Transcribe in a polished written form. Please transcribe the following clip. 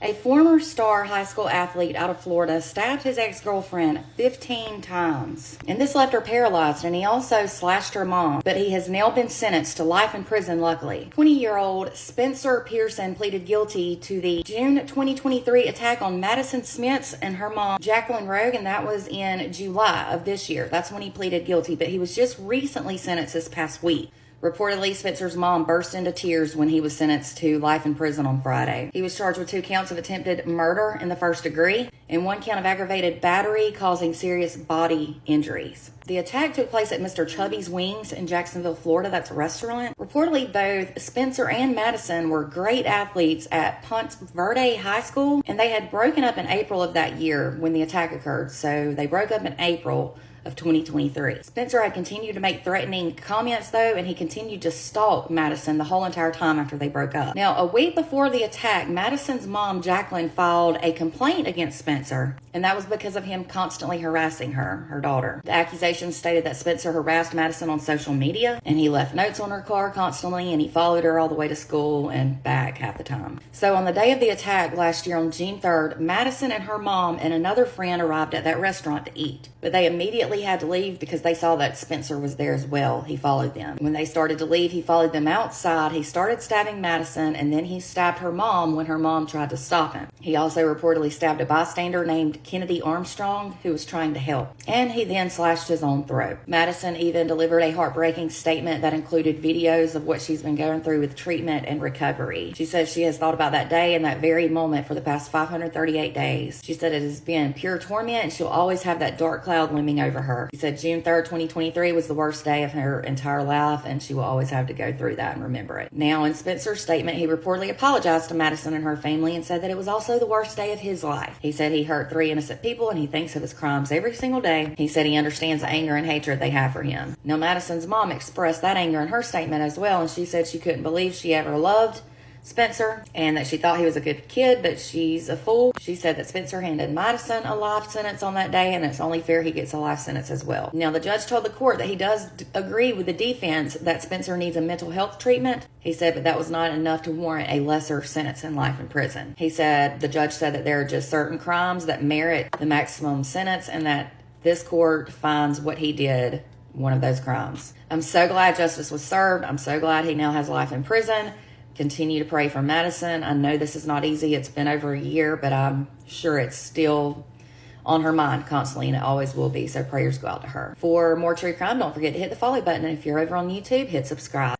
A former star high school athlete out of Florida stabbed his ex-girlfriend 15 times. And this left her paralyzed, and he also slashed her mom. But he has now been sentenced to life in prison, luckily. 20-year-old Spencer Pearson pleaded guilty to the June 2023 attack on Madison Smits and her mom, Jacqueline Rogue, and that was in July of this year. That's when he pleaded guilty, but he was just recently sentenced this past week. Reportedly, Spencer's mom burst into tears when he was sentenced to life in prison on Friday. He was charged with 2 counts of attempted murder in the first degree and 1 count of aggravated battery causing serious body injuries. The attack took place at Mr. Chubby's Wings in Jacksonville, Florida. That's a restaurant. Reportedly, both Spencer and Madison were great athletes at Ponte Verde High School, and they had broken up in April of that year when the attack occurred. So they broke up in April of 2023. Spencer had continued to make threatening comments though, and he continued to stalk Madison the whole entire time after they broke up. Now, a week before the attack, Madison's mom, Jacqueline, filed a complaint against Spencer, and that was because of him constantly harassing her daughter. The accusations stated that Spencer harassed Madison on social media, and he left notes on her car constantly, and he followed her all the way to school and back half the time. So on the day of the attack last year on June 3rd, Madison and her mom and another friend arrived at that restaurant to eat, but they immediately had to leave because they saw that Spencer was there as well. He followed them. When they started to leave, he followed them outside. He started stabbing Madison, and then he stabbed her mom when her mom tried to stop him. He also reportedly stabbed a bystander named Kennedy Armstrong who was trying to help, and he then slashed his own throat. Madison even delivered a heartbreaking statement that included videos of what she's been going through with treatment and recovery. She says she has thought about that day and that very moment for the past 538 days. She said it has been pure torment, and she'll always have that dark cloud looming over her. She said June 3rd, 2023 was the worst day of her entire life, and she will always have to go through that and remember it. Now, in Spencer's statement, he reportedly apologized to Madison and her family and said that it was also the worst day of his life. He said he hurt 3 innocent people, and he thinks of his crimes every single day. He said he understands the anger and hatred they have for him. Now, Madison's mom expressed that anger in her statement as well, and she said she couldn't believe she ever loved Spencer and that she thought he was a good kid, but she's a fool. She said that Spencer handed Madison a life sentence on that day, and it's only fair he gets a life sentence as well. Now, the judge told the court that he does agree with the defense that Spencer needs a mental health treatment. He said, but that was not enough to warrant a lesser sentence in life in prison. He said, the judge said that there are just certain crimes that merit the maximum sentence, and that this court finds what he did one of those crimes. I'm so glad justice was served. I'm so glad he now has life in prison. Continue to pray for Madison. I know this is not easy. It's been over a year, but I'm sure it's still on her mind constantly, and it always will be. So prayers go out to her. For more true crime, don't forget to hit the follow button. And if you're over on YouTube, hit subscribe.